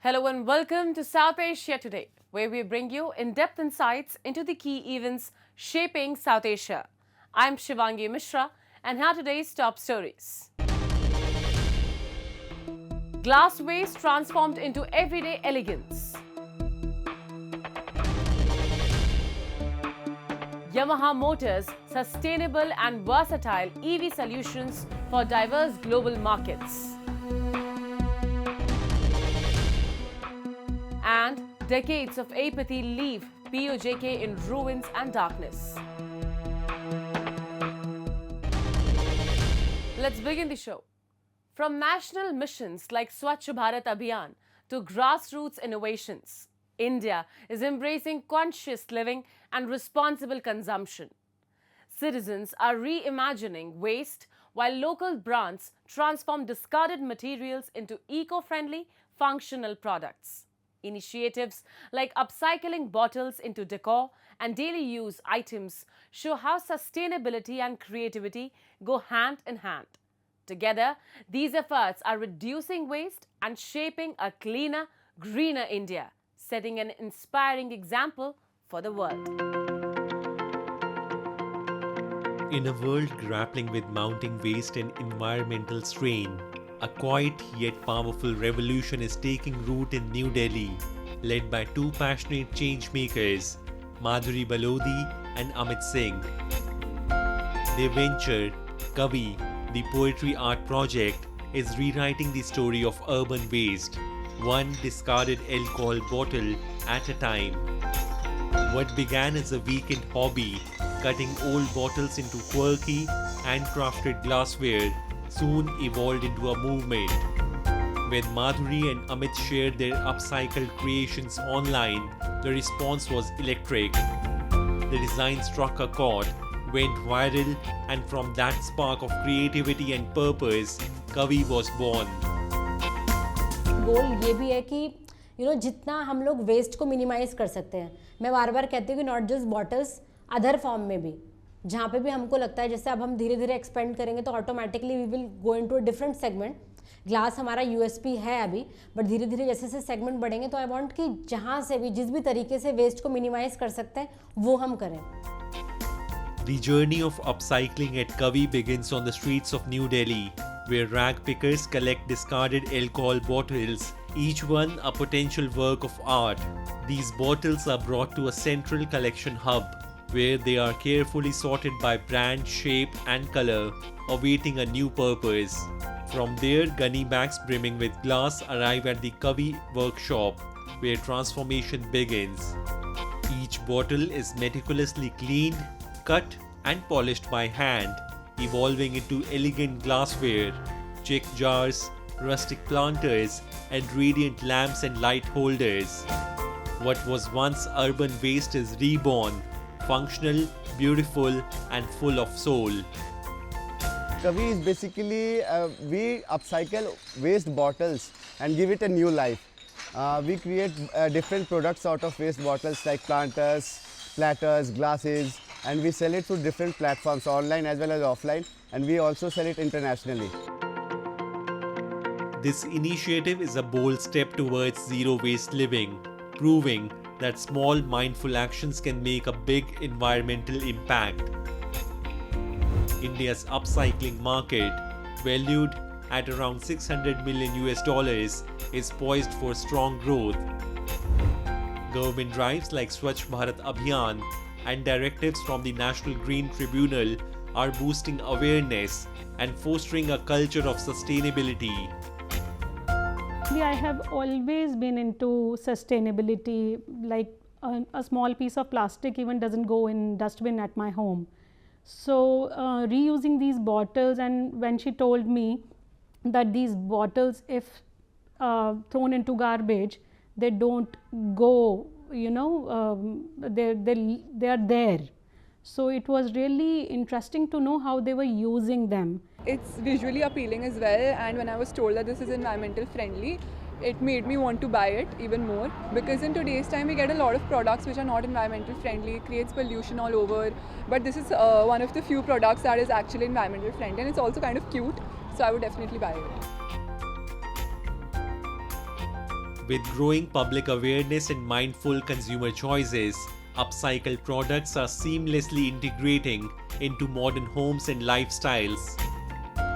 Hello and welcome to South Asia Today, where we bring you in-depth insights into the key events shaping South Asia. I'm Shivangi Mishra, and here are today's top stories. Glass waste transformed into everyday elegance. Yamaha Motors sustainable and versatile EV solutions for diverse global markets. And decades of apathy leave POJK in ruins and darkness. Let's begin the show. From national missions like Swachh Bharat Abhiyan to grassroots innovations, India is embracing conscious living and responsible consumption. Citizens are reimagining waste while local brands transform discarded materials into eco-friendly, functional products. Initiatives like upcycling bottles into decor and daily use items show how sustainability and creativity go hand in hand. Together, these efforts are reducing waste and shaping a cleaner, greener India, setting an inspiring example for the world. In a world grappling with mounting waste and environmental strain, a quiet yet powerful revolution is taking root in New Delhi, led by two passionate change makers, Madhuri Balodi and Amit Singh. Their venture, Kavi, the poetry art project, is rewriting the story of urban waste, one discarded alcohol bottle at a time. What began as a weekend hobby, cutting old bottles into quirky, handcrafted glassware, soon evolved into a movement. When Madhuri and Amit shared their upcycled creations online, the response was electric. The design struck a chord, went viral, and from that spark of creativity and purpose, Kavi was born. गोल ये भी है कि जितना हम लोग waste को minimise कर सकते हैं. मैं बार बार कहती हूँ कि not just bottles, other form में भी जहाँ पे भी हमको लगता है जैसे अब हम धीरे धीरे एक्सपेंड करेंगे तो automatically we will go into a different segment. Glass हमारा यूएसपी है अभी, बट धीरे धीरे जैसे जैसे सेगमेंट बढ़ेंगे तो आई वांट कि जहाँ से भी जिस भी तरीके से वेस्ट को मिनिमाइज कर सकते हैं वो हम करें. The journey of upcycling at Kavi begins on the streets of New Delhi, where rag pickers collect discarded alcohol bottles, each one a potential work of art. These bottles are brought to a central collection hub, where they are carefully sorted by brand, shape and color, awaiting a new purpose. From there, gunny bags brimming with glass arrive at the Kavi workshop, where transformation begins. Each bottle is meticulously cleaned, cut and polished by hand, evolving into elegant glassware, check jars, rustic planters and radiant lamps and light holders. What was once urban waste is reborn, functional, beautiful and full of soul. Kavi is basically, we upcycle waste bottles and give it a new life. We create different products out of waste bottles like planters, platters, glasses, and we sell it through different platforms, online as well as offline, and we also sell it internationally. This initiative is a bold step towards zero waste living, proving that small mindful actions can make a big environmental impact. India's upcycling market, valued at around $600 million, is poised for strong growth. Government drives like Swachh Bharat Abhiyan and directives from the National Green Tribunal are boosting awareness and fostering a culture of sustainability. I have always been into sustainability, like a small piece of plastic even doesn't go in dustbin at my home. So reusing these bottles, and when she told me that these bottles, if thrown into garbage, they don't go, they are there. So it was really interesting to know how they were using them. It's visually appealing as well, and when I was told that this is environmental friendly, it made me want to buy it even more, because in today's time we get a lot of products which are not environmental friendly, it creates pollution all over, but this is one of the few products that is actually environmental friendly, and it's also kind of cute, so I would definitely buy it. With growing public awareness and mindful consumer choices, upcycled products are seamlessly integrating into modern homes and lifestyles.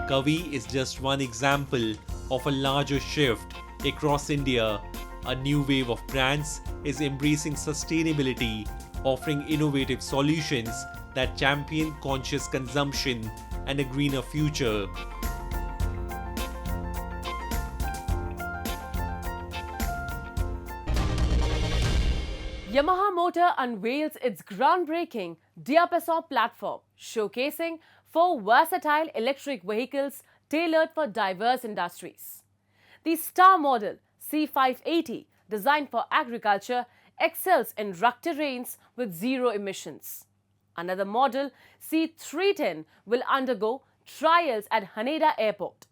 Kavi is just one example of a larger shift across India. A new wave of brands is embracing sustainability, offering innovative solutions that champion conscious consumption and a greener future. Yamaha Motor unveils its groundbreaking Diapason platform, showcasing 4 versatile electric vehicles tailored for diverse industries. The star model C580, designed for agriculture, excels in rugged terrains with zero emissions. Another model, C310, will undergo trials at Haneda Airport.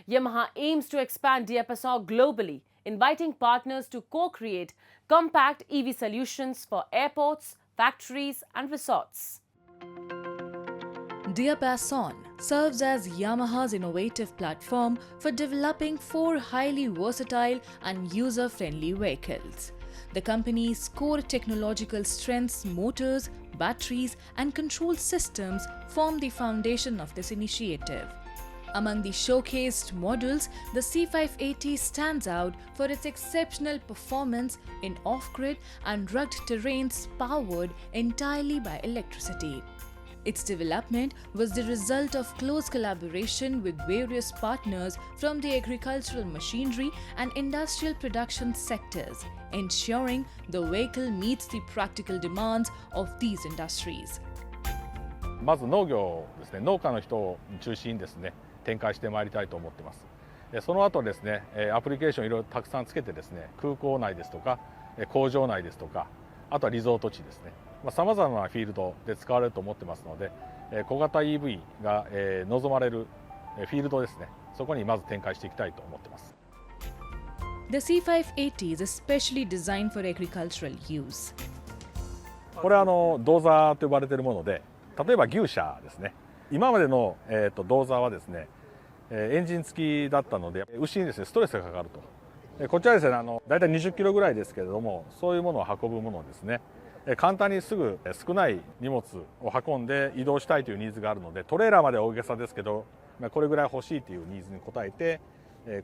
Yamaha aims to expand Diapason globally, inviting partners to co-create compact EV solutions for airports, factories and resorts. Diapason serves as Yamaha's innovative platform for developing 4 highly versatile and user-friendly vehicles. The company's core technological strengths, motors, batteries and control systems form the foundation of this initiative. Among the showcased models, the C580 stands out for its exceptional performance in off-grid and rugged terrains powered entirely by electricity. Its development was the result of close collaboration with various partners from the agricultural machinery and industrial production sectors, ensuring the vehicle meets the practical demands of these industries. まず農業ですね、農家の人を中心にですね、展開してまいりたいと思っています。その後ですね、アプリケーションいろいろたくさんつけてですね、空港内ですとか、工場内ですとか、あとはリゾート地ですね、さまざまなフィールドで使われると思ってますので、小型 EV が望まれるフィールドですね、そこにまず展開していきたいと思ってます。The C580 is especially designed for agricultural use. これは銅座と呼ばれているもので、例えば牛舎ですね。今までの銅座はですね、エンジン付きだったので牛にですねストレスがかかると。こちらですね、だいたい20キロぐらいですけれども、そういうものを運ぶものですね。簡単にすぐ少ない荷物を運んで移動したいというニーズがあるので、トレーラーまでは大げさですけど、これぐらい欲しいというニーズに応えて、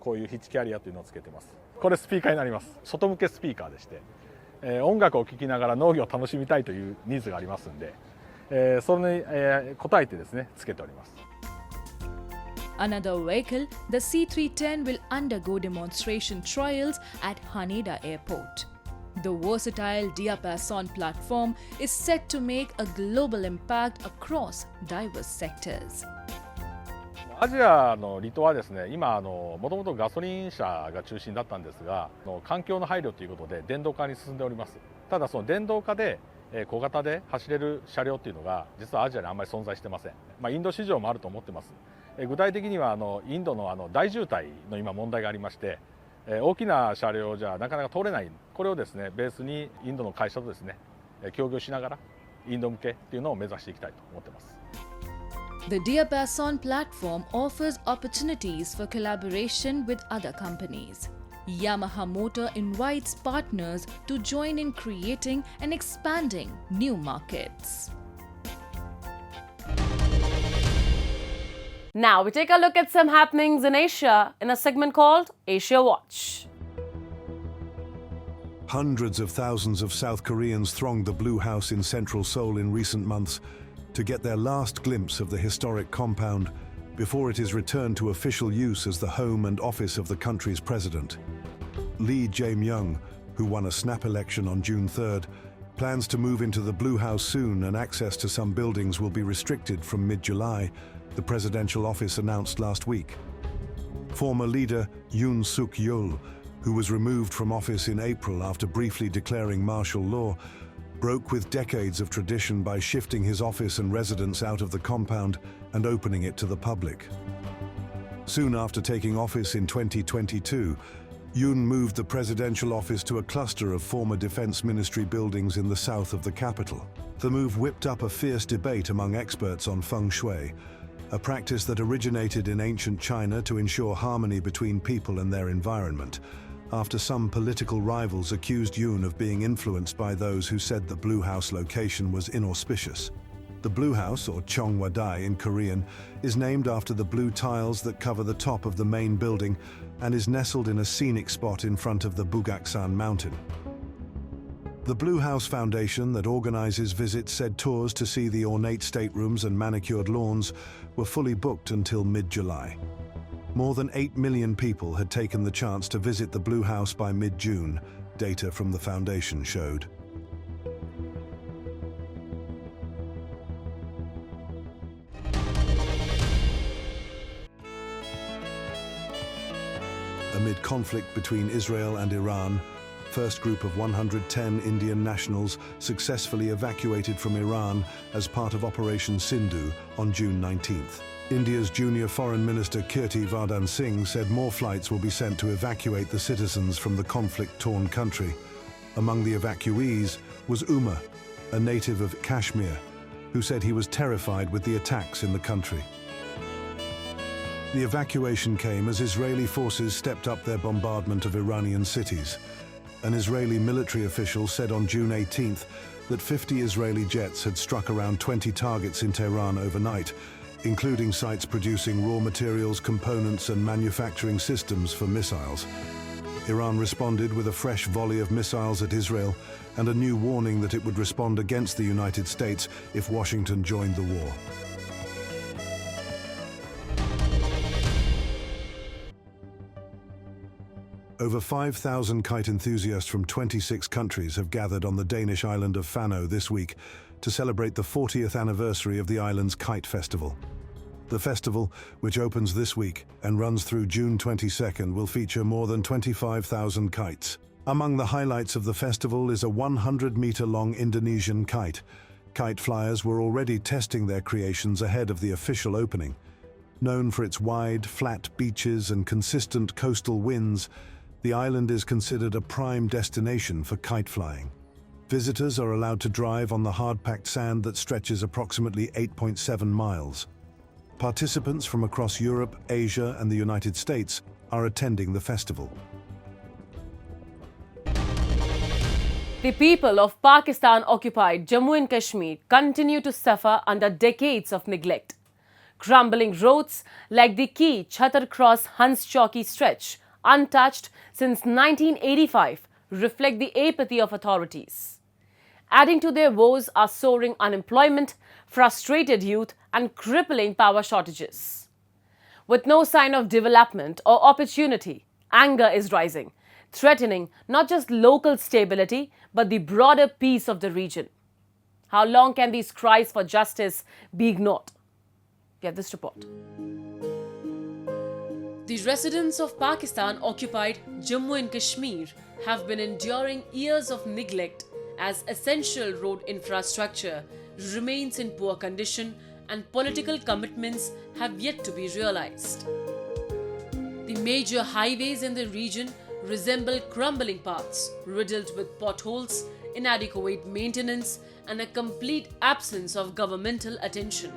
こういうヒッチキャリアというのをつけてます。これスピーカーになります。外向けスピーカーでして、音楽を聴きながら農業を楽しみたいというニーズがありますんで、それに応えてですねつけております。Another vehicle, the C310, will undergo demonstration trials at Haneda Airport. The versatile Diapason platform is set to make a global impact across diverse sectors. アジアの離島はですね、今もともとガソリン車が中心だったんですが、環境の配慮ということで電動化に進んでおります。ただその電動化で小型で走れる車両っていうのが実はアジアにあんまり存在してません。インド市場もあると思ってます。具体的にはインドの大渋滞の今問題がありまして、大きな車両じゃなかなか通れない。これをですねベースにインドの会社とですね協業しながらインド向けっていうのを目指していきたいと思ってます。The Diapason platform offers opportunities for collaboration with other companies. Yamaha Motor invites partners to join in creating and expanding new markets. Now we take a look at some happenings in Asia in a segment called Asia Watch. Hundreds of thousands of South Koreans thronged the Blue House in central Seoul in recent months to get their last glimpse of the historic compound before it is returned to official use as the home and office of the country's president. Lee Jae-myung, who won a snap election on June 3rd, plans to move into the Blue House soon, and access to some buildings will be restricted from mid-July, the presidential office announced last week. Former leader Yoon Suk-yeol, who was removed from office in April after briefly declaring martial law, broke with decades of tradition by shifting his office and residence out of the compound and opening it to the public. Soon after taking office in 2022, Yoon moved the presidential office to a cluster of former defense ministry buildings in the south of the capital. The move whipped up a fierce debate among experts on feng shui, a practice that originated in ancient China to ensure harmony between people and their environment, after some political rivals accused Yoon of being influenced by those who said the Blue House location was inauspicious. The Blue House, or Cheongwadai in Korean, is named after the blue tiles that cover the top of the main building and is nestled in a scenic spot in front of the Bugaksan mountain. The Blue House Foundation that organizes visits said tours to see the ornate staterooms and manicured lawns were fully booked until mid-July. More than 8 million people had taken the chance to visit the Blue House by mid-June, data from the foundation showed. Amid conflict between Israel and Iran, first group of 110 Indian nationals successfully evacuated from Iran as part of Operation Sindhu on June 19th. India's junior Foreign Minister Kirti Vardhan Singh said more flights will be sent to evacuate the citizens from the conflict-torn country. Among the evacuees was Umar, a native of Kashmir, who said he was terrified with the attacks in the country. The evacuation came as Israeli forces stepped up their bombardment of Iranian cities. An Israeli military official said on June 18th that 50 Israeli jets had struck around 20 targets in Tehran overnight, including sites producing raw materials, components and manufacturing systems for missiles. Iran responded with a fresh volley of missiles at Israel and a new warning that it would respond against the United States if Washington joined the war. Over 5,000 kite enthusiasts from 26 countries have gathered on the Danish island of Fano this week to celebrate the 40th anniversary of the island's Kite Festival. The festival, which opens this week and runs through June 22nd, will feature more than 25,000 kites. Among the highlights of the festival is a 100-meter-long Indonesian kite. Kite flyers were already testing their creations ahead of the official opening. Known for its wide, flat beaches and consistent coastal winds, the island is considered a prime destination for kite flying. Visitors are allowed to drive on the hard-packed sand that stretches approximately 8.7 miles. Participants from across Europe, Asia, and the United States are attending the festival. The people of Pakistan-occupied Jammu and Kashmir continue to suffer under decades of neglect. Crumbling roads like the key Chhatar Cross Hans Chowki stretch, untouched since 1985, reflect the apathy of authorities. Adding to their woes are soaring unemployment, frustrated youth, and crippling power shortages. With no sign of development or opportunity, anger is rising, threatening not just local stability but the broader peace of the region. How long can these cries for justice be ignored? We have this report. The residents of Pakistan-occupied Jammu and Kashmir have been enduring years of neglect as essential road infrastructure remains in poor condition and political commitments have yet to be realized. The major highways in the region resemble crumbling paths riddled with potholes, inadequate maintenance, and a complete absence of governmental attention.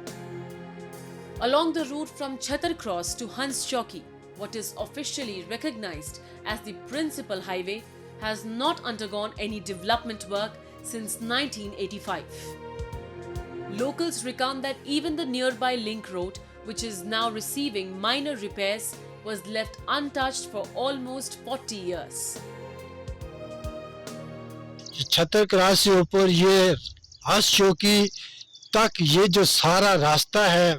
Along the route from Chhatar Cross to Hans Chowki, what is officially recognized as the principal highway, has not undergone any development work since 1985. Locals recount that even the nearby link road, which is now receiving minor repairs, was left untouched for almost 40 years. Chhatar cross से ऊपर ये हंस चौकी तक ये जो सारा रास्ता है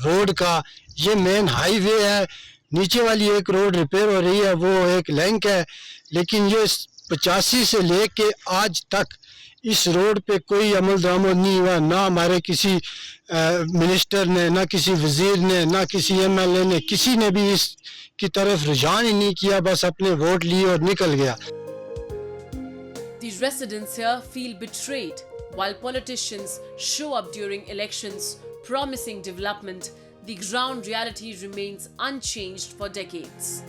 रोड का, ये मेन हाईवे है. नीचे वाली एक रोड रिपेयर हो रही है, वो एक लिंक है, लेकिन ये 85 से लेके आज तक इस रोड पे कोई अमल दरामद नहीं हुआ. ना हमारे किसी मिनिस्टर ने, ना किसी वजीर ने, ना किसी एमएलए ने, किसी ने भी इसकी तरफ रुझान ही नहीं किया. बस अपने वोट लिए और निकल गया. The residents here feel betrayed while politicians show up during elections promising development. The ground reality remains unchanged for decades.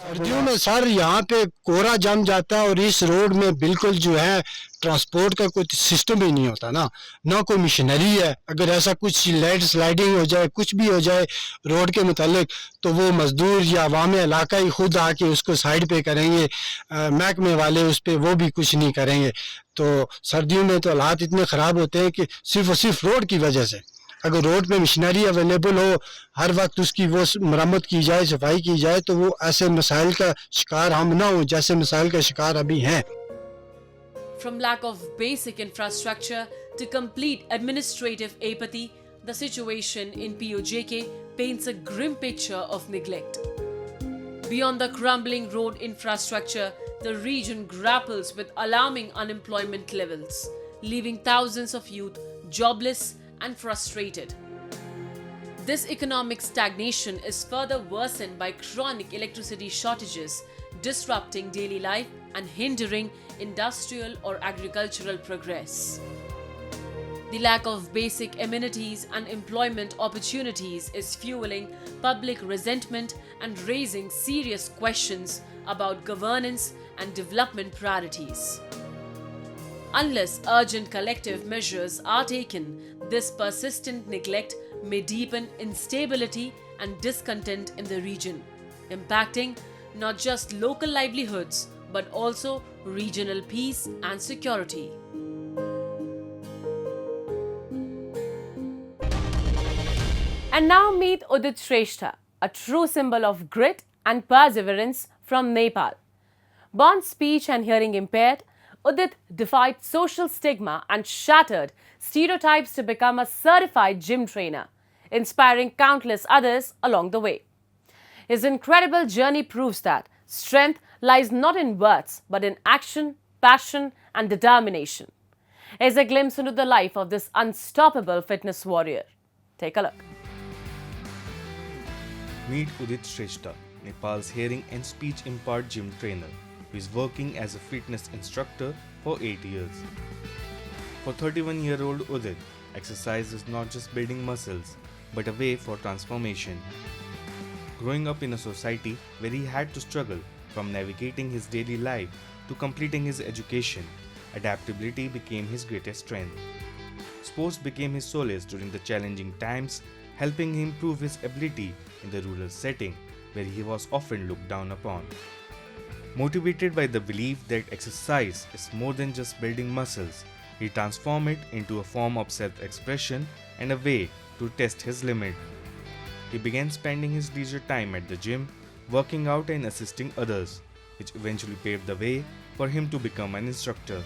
सर्दियों में सर यहाँ पे कोहरा जम जाता है और इस रोड में बिल्कुल जो है ट्रांसपोर्ट का कोई सिस्टम ही नहीं होता ना कोई मशीनरी है। अगर ऐसा कुछ लैंड स्लाइडिंग हो जाए, कुछ भी हो जाए रोड के मुतालिक, तो वो मजदूर या अवाम इलाका ही खुद आके उसको साइड पे करेंगे, महकमे वाले उस पे वो भी कुछ नहीं करेंगे। तो सर्दियों में तो हालात इतने ख़राब होते हैं कि सिर्फ और सिर्फ रोड की वजह से। अगर रोड पे मशीनरी अवेलेबल हो, हर वक्त उसकी वो मरम्मत की जाए, सफाई की जाए, तो वो ऐसे मसाइल का शिकार हम ना हो जैसे मसाइल का शिकार अभी हैं। From lack of basic infrastructure to complete administrative apathy, the situation in POJK paints a grim picture of neglect. Beyond the crumbling road infrastructure, the region grapples with alarming unemployment levels, leaving thousands of youth jobless and frustrated. This economic stagnation is further worsened by chronic electricity shortages, disrupting daily life and hindering industrial or agricultural progress. The lack of basic amenities and employment opportunities is fueling public resentment and raising serious questions about governance and development priorities. Unless urgent collective measures are taken, this persistent neglect may deepen instability and discontent in the region, impacting not just local livelihoods but also regional peace and security. And now meet Udit Shrestha, a true symbol of grit and perseverance from Nepal. Born speech and hearing impaired, Udit defied social stigma and shattered stereotypes to become a certified gym trainer, inspiring countless others along the way. His incredible journey proves that strength lies not in words but in action, passion, and determination. Here's a glimpse into the life of this unstoppable fitness warrior. Take a look. Meet Udit Shrestha, Nepal's hearing and speech impaired gym trainer, who is working as a fitness instructor for 8 years. For 31-year-old Udit, exercise is not just building muscles, but a way for transformation. Growing up in a society where he had to struggle from navigating his daily life to completing his education, adaptability became his greatest strength. Sports became his solace during the challenging times, helping him prove his ability in the rural setting where he was often looked down upon. Motivated by the belief that exercise is more than just building muscles, he transformed it into a form of self-expression and a way to test his limit. He began spending his leisure time at the gym, working out and assisting others, which eventually paved the way for him to become an instructor.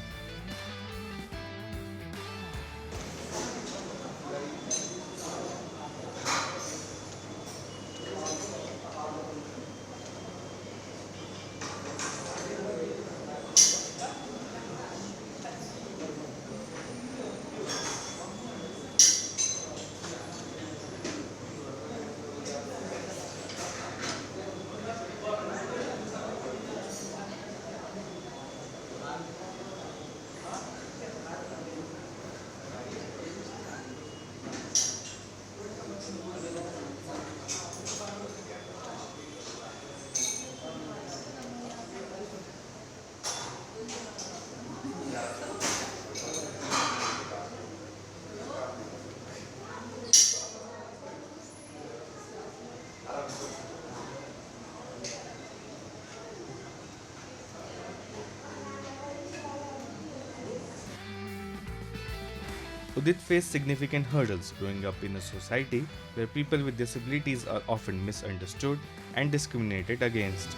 Udit faced significant hurdles growing up in a society where people with disabilities are often misunderstood and discriminated against.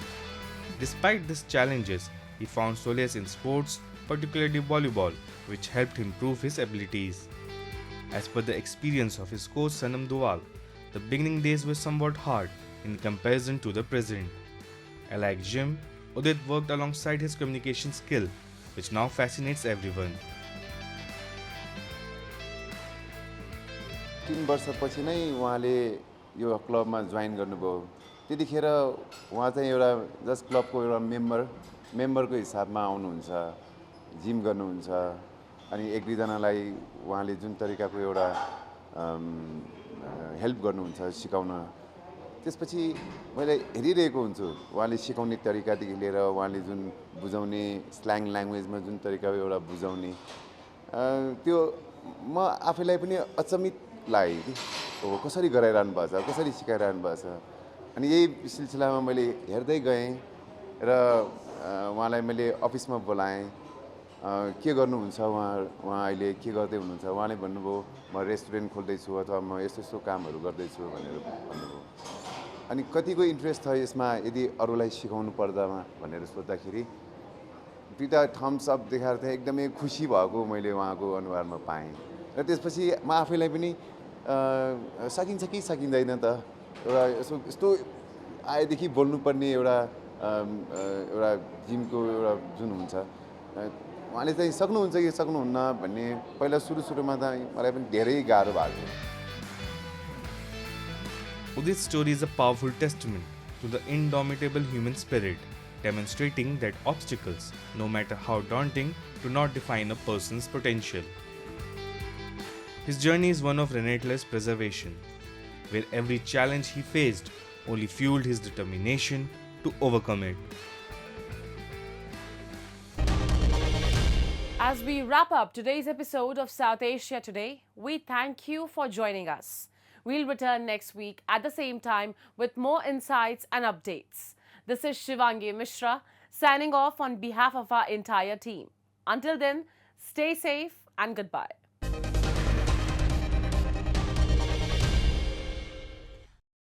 Despite these challenges, he found solace in sports, particularly volleyball, which helped him prove his abilities. As per the experience of his coach Sanam Duwal, the beginning days were somewhat hard in comparison to the present. Alike gym, Udit worked alongside his communication skill, which now fascinates everyone. 3 वर्षपछि नै उहाँले यो क्लबमा join गर्नुभयो। त्यतिखेर उहाँ चाहिँ एउटा just क्लबको एउटा मेम्बरको हिसाबमा आउनुहुन्छ, जिम गर्नुहुन्छ, अनि एक दुईजनालाई उहाँले जुन तरिकाको एउटा हेल्प गर्नुहुन्छ सिकाउन, त्यसपछि मैले हेरिरहेको हुन्छु उहाँले सिकाउने तरिकादेखि लिएर उहाँले जुन बुझाउने स्ल्याङ ल्याङ्ग्वेजमा जुन तरिका एउटा बुझाउने त्यो म आफैलाई पनि अचम्मित लाग्यो कि हो कसरी गराइरहनु भएको छ कसरी सिकाइरहनु भएको छ अनि यही सिलसिलामा मैले हेर्दै गएँ र उहाँलाई मैले अफिसमा बोलाएँ के गर्नुहुन्छ उहाँ अहिले के गर्दै हुनुहुन्छ उहाँले भन्नुभयो म रेस्टुरेन्ट खोल्दैछु अथवा म यस्तो यस्तो कामहरू गर्दैछु भनेर भन्नुभयो अनि कतिको इन्ट्रेस्ट छ यसमा यदि अरूलाई सिकाउनु पर्दामा भनेर सोद्धाखेरि दुईवटा थम्स अप देखाएर चाहिँ एकदमै खुसी भएको मैले उहाँको अनुहारमा पाएँ र त्यसपछि म आफैलाई पनि सकिन्छ कि सकिँदैन त एउटा यस्तो आएदेखि बोल्नुपर्ने एउटा जिमको एउटा जुन हुन्छ उहाँले चाहिँ सक्नुहुन्छ कि सक्नुहुन्न भन्ने पहिला सुरुमा त मलाई पनि धेरै गाह्रो भएको थियो Udit's story is a powerful testament to the indomitable human spirit, demonstrating that obstacles, no matter how daunting, do not define a person's potential. His journey is one of relentless preservation, where every challenge he faced only fueled his determination to overcome it. As we wrap up today's episode of South Asia Today, we thank you for joining us. We'll return next week at the same time with more insights and updates. This is Shivangi Mishra signing off on behalf of our entire team. Until then, stay safe and goodbye.